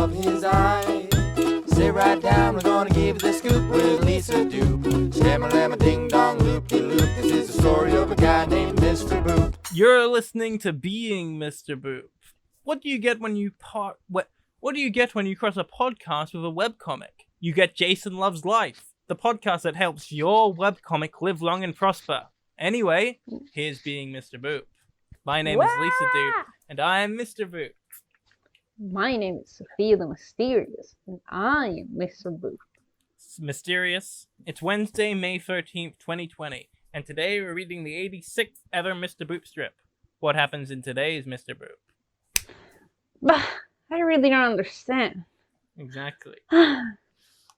of his eye. Sit right down, we're gonna give you the scoop with Lisa Doop. Shama-lama ding-dong, loop-de-loop. This is the story of a guy named Mr. Boop. You're listening to Being Mr. Boop. What do you get when you What do you get when you cross a podcast with a webcomic? You get Jason Loves Life, the podcast that helps your webcomic live long and prosper. Anyway, here's Being Mr. Boop. My name is Lisa Doop, and I am Mr. Boop. My name is Sophia the Mysterious, and I am Mr. Boop. It's mysterious. It's Wednesday, May 13th, 2020, and today we're reading the 86th ever Mr. Boop strip. What happens in today's Mr. Boop? Bah, I really don't understand. Exactly.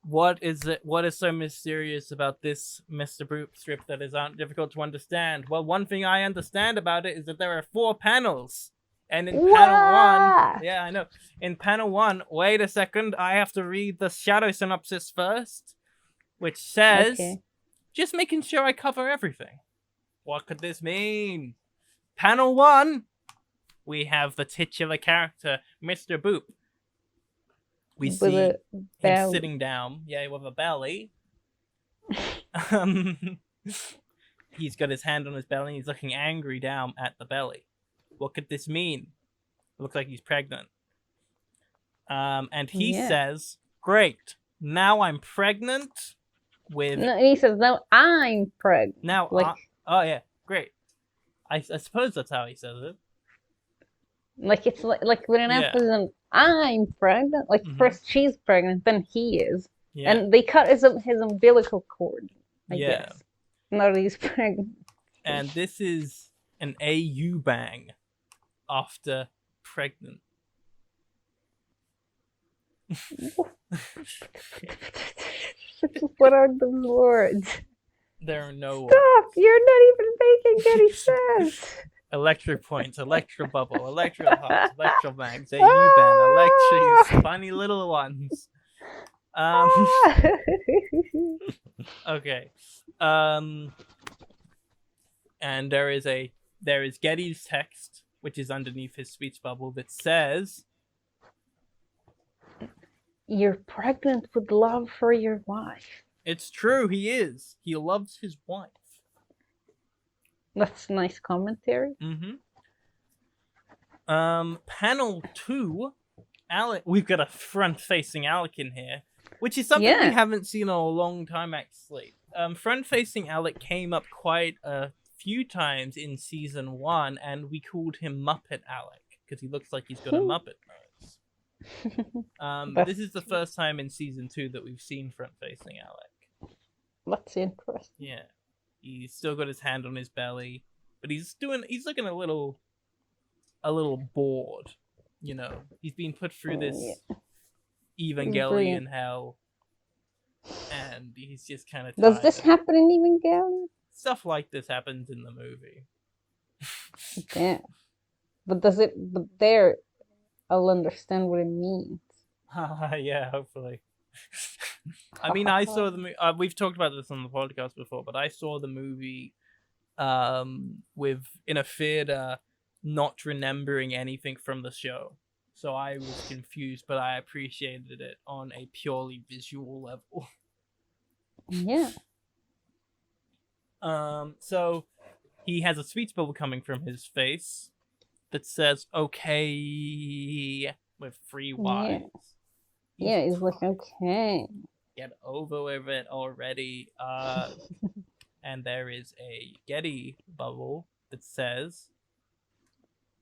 What is so mysterious about this Mr. Boop strip that is difficult to understand? Well, one thing I understand about it is that there are 4 panels. And in panel 1, yeah, I know. In panel 1, wait a second, I have to read the shadow synopsis first, which says, just making sure I cover everything. What could this mean? Panel 1, we have the titular character, Mr. Boop. We see him sitting down, with a belly. He's got his hand on his belly, and he's looking angry down at the belly. What could this mean? It looks like he's pregnant. And he says, great, now I'm pregnant with... No, he says, no, I'm pregnant. Now, great. I suppose that's how he says it. Like, it's like with an emphasis, I'm pregnant. Like, first she's pregnant, then he is. Yeah. And they cut his umbilical cord, I guess. Now that he's pregnant. And this is an AU bang after pregnant. What are those words? There are no words. Stop! You're not even making any sense. Electric points, electro bubble, electro hearts, electro bangs, AU bang, electries, funny little ones. Okay. And there is Getty's text, which is underneath his speech bubble, that says, you're pregnant with love for your wife. It's true, he is. He loves his wife. That's nice commentary. Panel 2, Alec. We've got a front-facing Alec in here, which is something we haven't seen in a long time, actually. Front-facing Alec came up quite a few times in season 1, and we called him Muppet Alec because he looks like he's got a Muppet nose. This is the first time in season 2 that we've seen front-facing Alec. That's interesting. Yeah, he's still got his hand on his belly, but he's looking a little bored. You know, he's been put through this Evangelion hell, and he's just kind of tired. Does this happen in Evangelion? Stuff like this happens in the movie. Yeah. But there, I'll understand what it means. Yeah, hopefully. I mean, I saw the movie. We've talked about this on the podcast before, but I saw the movie in a theater, not remembering anything from the show. So I was confused, but I appreciated it on a purely visual level. Yeah. So he has a speech bubble coming from his face that says "okay" with 3 Y's. Yeah, he's like, okay. Get over with it already. And there is a Getty bubble that says,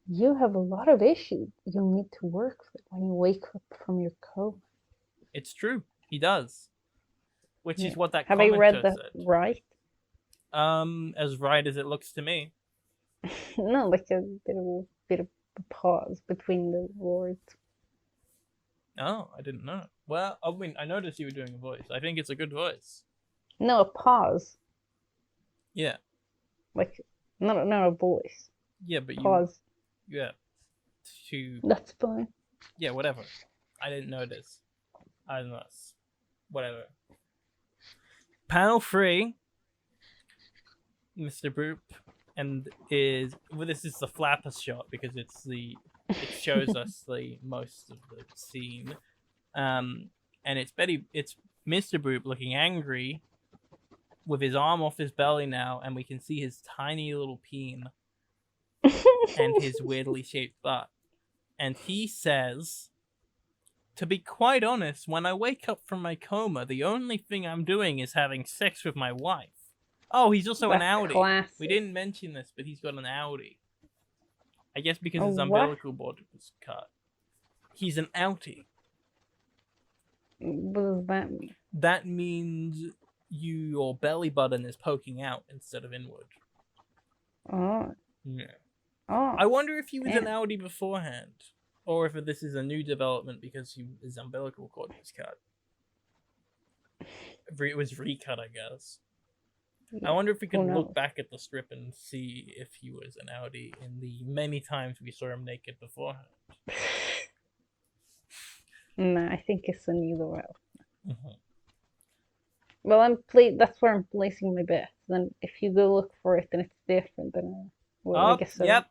you have a lot of issues you'll need to work with when you wake up from your coma. It's true. He does. Which is what that commenter said. Have I read that right? As right as it looks to me. No, like a bit of a pause between the words. Oh, I didn't know. Well, I mean, I noticed you were doing a voice. I think it's a good voice. No, a pause. Yeah. Like, not a voice. Yeah, but pause. That's fine. Yeah, whatever. I didn't notice. I don't know. Whatever. Panel 3. Mr. Boop, and this is the flapper shot because it shows us the most of the scene. And it's Mr. Boop looking angry with his arm off his belly now, and we can see his tiny little peen and his weirdly shaped butt. And he says, to be quite honest, when I wake up from my coma, the only thing I'm doing is having sex with my wife. Oh, he's also an outie. Classic. We didn't mention this, but he's got an outie. I guess because his umbilical cord was cut. He's an outie. What does that mean? That means your belly button is poking out instead of inward. Oh. Yeah. Oh. I wonder if he was an outie beforehand. Or if this is a new development because his umbilical cord was cut. It was recut, I guess. Yeah. I wonder if we can look back at the strip and see if he was an outie in the many times we saw him naked beforehand. No, I think it's a new development. Mm-hmm. Well, that's where I'm placing my bet. Then if you go look for it and it's different, then I guess so. Yep.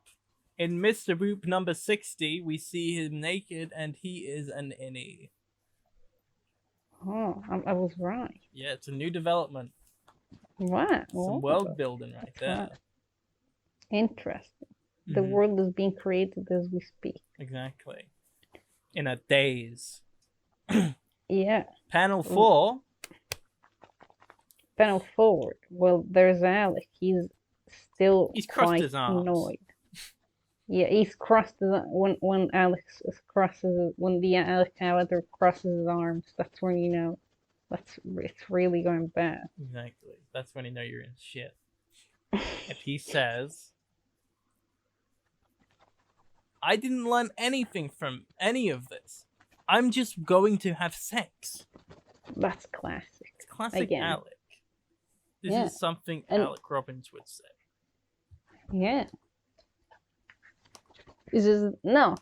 In Mr. Boop number 60, we see him naked, and he is an innie. Oh, I was right. Yeah, it's a new development. Wow. Some world building right there. Interesting. Mm-hmm. The world is being created as we speak. Exactly. In a daze. Yeah. Panel 4. Panel 4. Well, there's Alec. He's crossed his arms. Annoyed. Yeah, he's crossed his when Alex crosses when the Alec character crosses his arms. That's when you know it's really going bad. Exactly. That's when you know you're in shit. If he says, "I didn't learn anything from any of this. I'm just going to have sex." That's classic. It's classic again. Alec. This is something Alec Robbins would say. Yeah. No.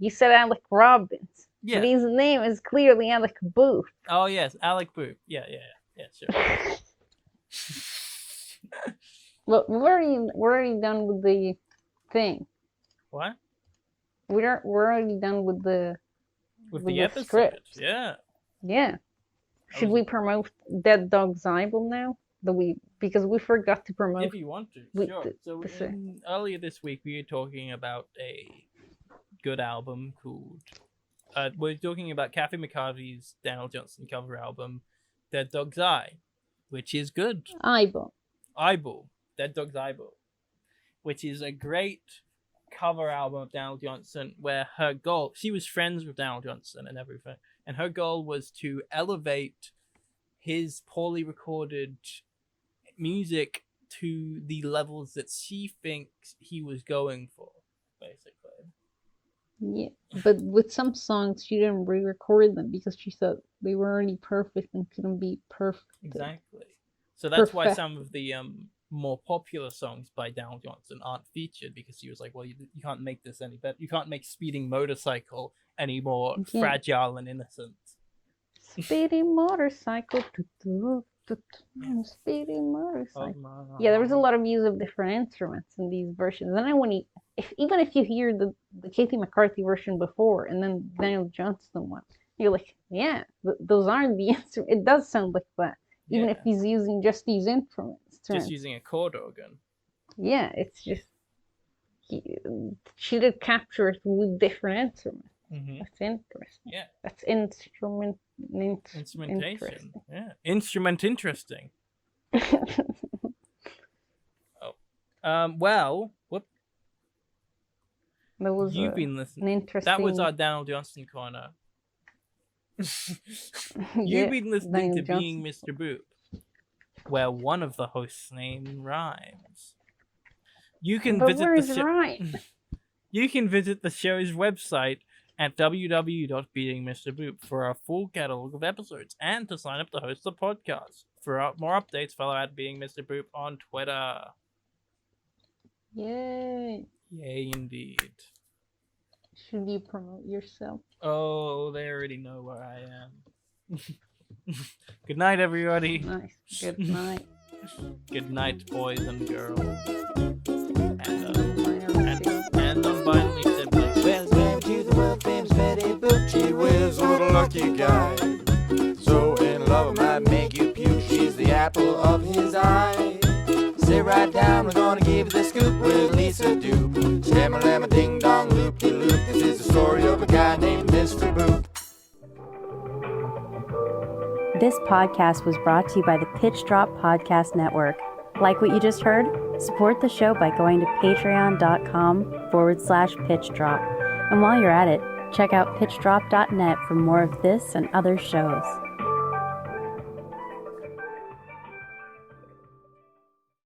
You said Alec Robbins. Yeah. But his name is clearly Alec Boop. Oh yes, Alec Boop. Yeah, sure. Well, we're already done with the thing. What? We're already done with the episode. Script. Yeah. Yeah. Should we promote Dead Dog's album now? Because we forgot to promote. If you want to, sure. So earlier this week we were talking about a good album called. We're talking about Kathy McCarthy's Daniel Johnston cover album, Dead Dog's Eye, which is good. Eyeball. Dead Dog's Eyeball, which is a great cover album of Daniel Johnston, where her goal, she was friends with Daniel Johnston and everything, and her goal was to elevate his poorly recorded music to the levels that she thinks he was going for, basically. Yeah, but with some songs she didn't re-record them because she thought they were already perfect and couldn't be perfect. Exactly. So that's why some of the more popular songs by Daniel Johnston aren't featured, because he was like, well, you can't make this any better. You can't make Speeding Motorcycle any more fragile and innocent. Speeding motorcycle. Speeding motorcycle. Yeah, there was a lot of use of different instruments in these versions. And then even if you hear the Katie McCarthy version before and then Daniel Johnston one, you're like, yeah, those aren't the instruments. It does sound like that, even if he's using just these instruments. Just using a chord organ. Yeah, it's just she did capture it with different instruments. Mm-hmm. That's interesting. Yeah. That's instrumentation. Interesting. Yeah. Instrument interesting. Well, whoop. You've been listening. That was our Daniel Johnston corner. You've been listening to Being Mr. Boop, where one of the hosts' name rhymes. You can visit the show. You can visit the show's website at www.beatingmrboop for our full catalog of episodes and to sign up to host the podcast. For more updates, follow at Being Mr. Boop on Twitter. Yay! Yay, indeed. Should you promote yourself? Oh, they already know where I am. Good night, everybody. Nice. Good night. Good night, boys and girls. And non-binary siblings. Well, to the world famous Betty Boop, she wears a little podcast was brought to you by the Pitch Drop Podcast Network. Like what you just heard? Support the show by going to patreon.com/pitchdrop. And while you're at it, check out pitchdrop.net for more of this and other shows.